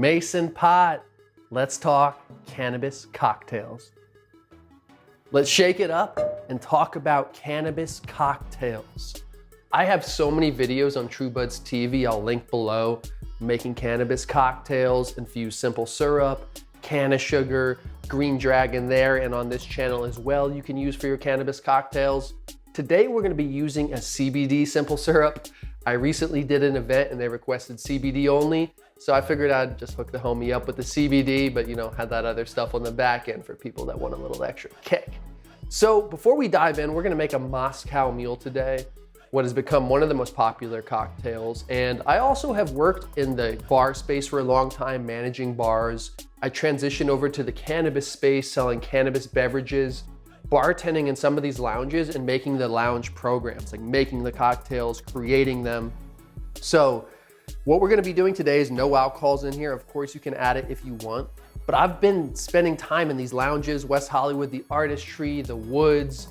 Mason pot. Let's talk cannabis cocktails. Let's shake it up and talk about cannabis cocktails. I have so many videos on TrueBuds TV, I'll link below, making cannabis cocktails, infused simple syrup, Cannasugar, Green Dragon there, and on this channel as well you can use for your cannabis cocktails. Today we're gonna be using a CBD simple syrup. I recently did an event and they requested CBD only, so I figured I'd just hook the homie up with the CBD, but you know, had that other stuff on the back end for people that want a little extra kick. So before we dive in, we're gonna make a Moscow Mule today, what has become one of the most popular cocktails. And I also have worked in the bar space for a long time, managing bars. I transitioned over to the cannabis space, selling cannabis beverages, bartending in some of these lounges and making the lounge programs, like making the cocktails, creating them. So what we're gonna be doing today is no alcohols in here. Of course, you can add it if you want, but I've been spending time in these lounges, West Hollywood, the Artistry, the Woods,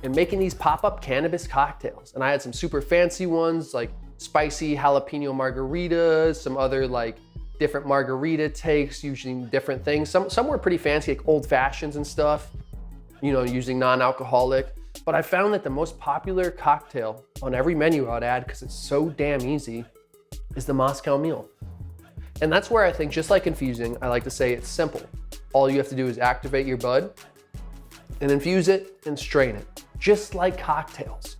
and making these pop-up cannabis cocktails. And I had some super fancy ones like spicy jalapeno margaritas, some other like different margarita takes using different things. Some were pretty fancy, like old fashions and stuff, you know, using non-alcoholic. But I found that the most popular cocktail on every menu I'd add, because it's so damn easy, is the Moscow Mule. And that's where I think, just like infusing, I like to say it's simple. All you have to do is activate your bud and infuse it and strain it, just like cocktails.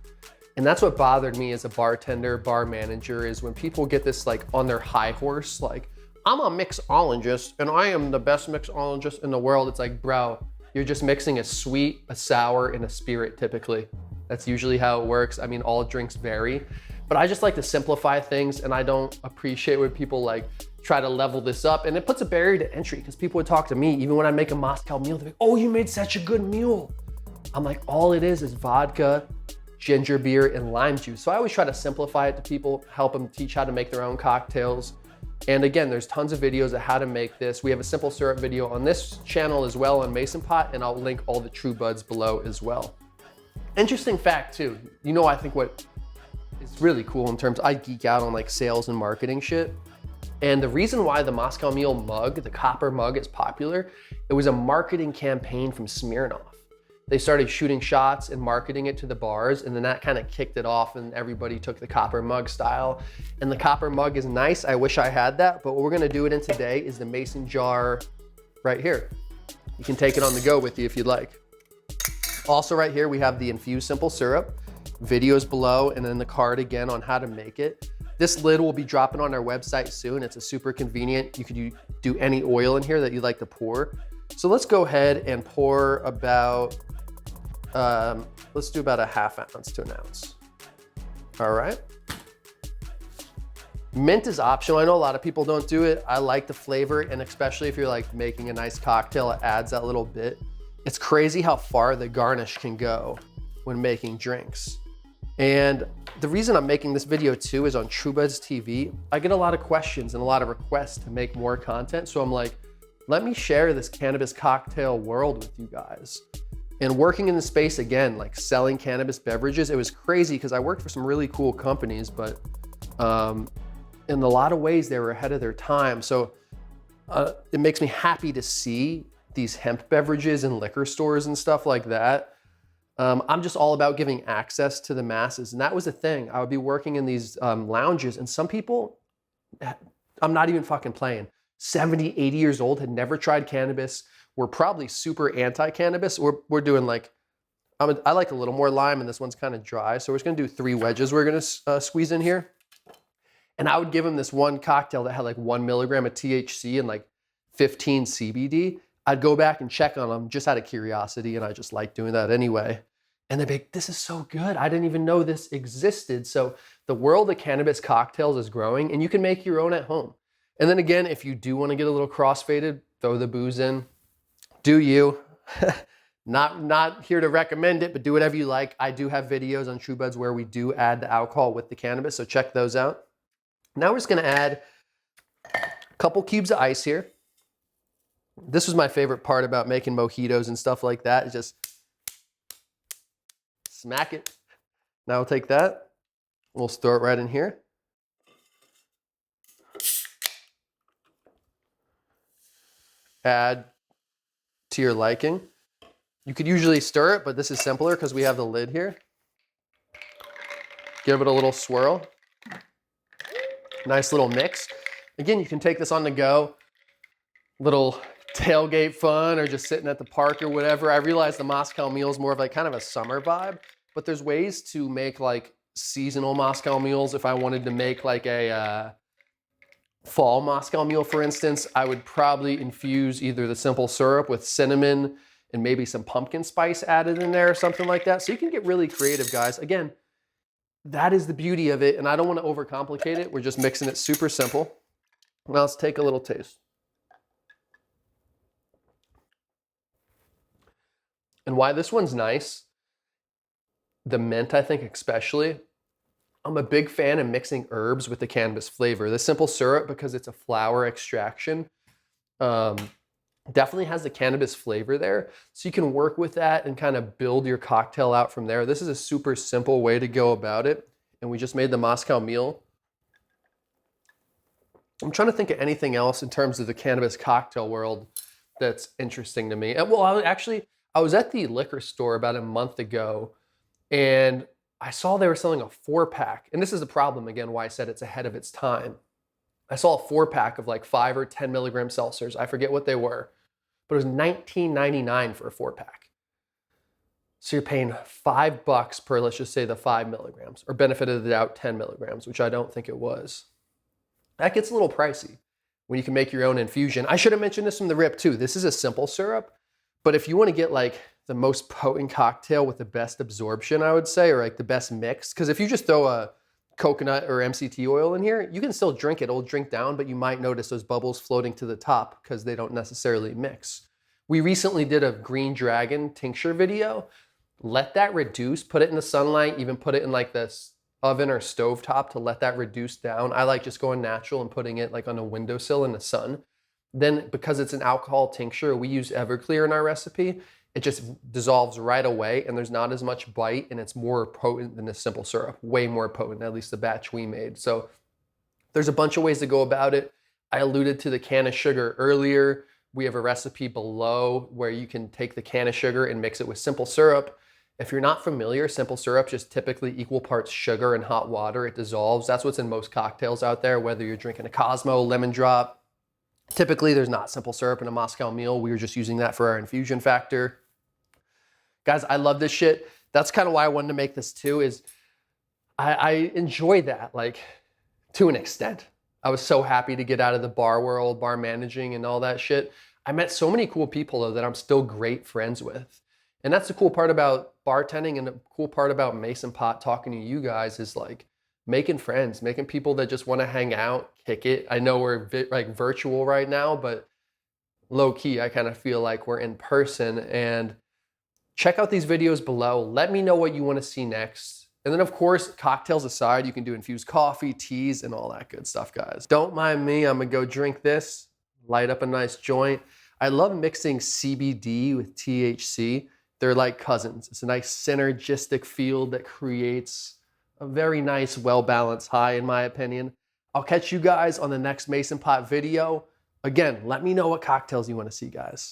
And that's what bothered me as a bartender, bar manager, is when people get this like on their high horse, like, I'm a mixologist and I am the best mixologist in the world. It's like, bro, you're just mixing a sweet, a sour, and a spirit typically. That's usually how it works. I mean, all drinks vary, but I just like to simplify things, and I don't appreciate when people like try to level this up, and it puts a barrier to entry because people would talk to me, even when I make a Moscow Mule, they're like, oh, you made such a good mule. I'm like, all it is vodka, ginger beer, and lime juice. So I always try to simplify it to people, help them teach how to make their own cocktails. And again, there's tons of videos of how to make this. We have a simple syrup video on this channel as well on Mason Pot, and I'll link all the TrueBuds below as well. Interesting fact too, you know, I think what is really cool in terms, I geek out on like sales and marketing shit. And the reason why the Moscow Mule mug, the copper mug, is popular, it was a marketing campaign from Smirnoff. They started shooting shots and marketing it to the bars, and then that kind of kicked it off and everybody took the copper mug style. And the copper mug is nice. I wish I had that, but what we're gonna do it in today is the mason jar right here. You can take it on the go with you if you'd like. Also right here, we have the infused simple syrup, videos below, and then the card again on how to make it. This lid will be dropping on our website soon. It's a super convenient. You could do any oil in here that you'd like to pour. So let's go ahead and pour about, let's do about a ½ ounce to an ounce. All right. Mint is optional. I know a lot of people don't do it. I like the flavor, and especially if you're like making a nice cocktail, it adds that little bit. It's crazy how far the garnish can go when making drinks. And the reason I'm making this video too is on TrueBuds TV, I get a lot of questions and a lot of requests to make more content. So I'm like, let me share this cannabis cocktail world with you guys. And working in the space again, like selling cannabis beverages, it was crazy because I worked for some really cool companies, but in a lot of ways they were ahead of their time. So it makes me happy to see these hemp beverages in liquor stores and stuff like that. I'm just all about giving access to the masses. And that was the thing. I would be working in these lounges, and some people, I'm not even fucking playing, 70, 80 years old, had never tried cannabis, were probably super anti-cannabis. We're doing like, I like a little more lime, and this one's kind of dry. So we're just gonna do 3 wedges we're gonna squeeze in here. And I would give them this one cocktail that had like 1 milligram of THC and like 15 CBD. I'd go back and check on them just out of curiosity, and I just like doing that anyway. And they'd be like, this is so good. I didn't even know this existed. So the world of cannabis cocktails is growing, and you can make your own at home. And then again, if you do want to get a little crossfaded, throw the booze in. Do you. Not here to recommend it, but do whatever you like. I do have videos on TrueBuds where we do add the alcohol with the cannabis, so check those out. Now we're just gonna add a couple cubes of ice here. This was my favorite part about making mojitos and stuff like that, is just smack it. Now we'll take that, we'll throw it right in here. add to your liking. You could usually stir it, but this is simpler because we have the lid here. Give it a little swirl. Nice little mix. Again, you can take this on the go, little tailgate fun, or just sitting at the park or whatever. I realize the Moscow Mule is more of like kind of a summer vibe, but there's ways to make like seasonal Moscow Mules. If I wanted to make like a fall Moscow Mule, for instance, I would probably infuse either the simple syrup with cinnamon and maybe some pumpkin spice added in there or something like that. So you can get really creative, guys. Again, that is the beauty of it, and I don't want to overcomplicate it. We're just mixing it super simple. Now let's take a little taste. And why this one's nice, the mint, I think especially, I'm a big fan of mixing herbs with the cannabis flavor. The simple syrup, because it's a flower extraction, definitely has the cannabis flavor there. So you can work with that and kind of build your cocktail out from there. This is a super simple way to go about it. And we just made the Moscow Mule. I'm trying to think of anything else in terms of the cannabis cocktail world that's interesting to me. Well, I was at the liquor store about a month ago, and I saw they were selling a 4-pack. And this is the problem, again, why I said it's ahead of its time. I saw a 4-pack of like 5 or 10 milligram seltzers. I forget what they were, but it was $19.99 for a 4-pack. So you're paying $5 per, let's just say, the 5 milligrams, or benefit of the doubt 10 milligrams, which I don't think it was. That gets a little pricey when you can make your own infusion. I should have mentioned this from the rip too. This is a simple syrup, but if you want to get like the most potent cocktail with the best absorption, I would say, or like the best mix, because if you just throw a coconut or MCT oil in here, you can still drink it. It'll drink down, but you might notice those bubbles floating to the top because they don't necessarily mix. We recently did a Green Dragon tincture video. Let that reduce, put it in the sunlight, even put it in like this oven or stovetop to let that reduce down. I like just going natural and putting it like on a windowsill in the sun. Then because it's an alcohol tincture, we use Everclear in our recipe. It just dissolves right away and there's not as much bite and it's more potent than a simple syrup, way more potent, at least the batch we made. So there's a bunch of ways to go about it. I alluded to the Cannasugar earlier. We have a recipe below where you can take the Cannasugar and mix it with simple syrup. If you're not familiar, simple syrup just typically equal parts sugar and hot water. It dissolves. That's what's in most cocktails out there, whether you're drinking a Cosmo, lemon drop. Typically, there's not simple syrup in a Moscow Mule. We were just using that for our infusion factor. Guys, I love this shit. That's kind of why I wanted to make this too, is I enjoy that, like, to an extent. I was so happy to get out of the bar world, bar managing and all that shit. I met so many cool people though that I'm still great friends with. And that's the cool part about bartending, and the cool part about Mason Pot talking to you guys is like making friends, making people that just want to hang out, kick it. I know we're like virtual right now, but low key, I kind of feel like we're in person. And check out these videos below. Let me know what you want to see next. And then of course, cocktails aside, you can do infused coffee, teas, and all that good stuff, guys. Don't mind me, I'm gonna go drink this, light up a nice joint. I love mixing CBD with THC. They're like cousins. It's a nice synergistic field that creates a very nice, well-balanced high, in my opinion. I'll catch you guys on the next Mason Pot video. Again, let me know what cocktails you want to see, guys.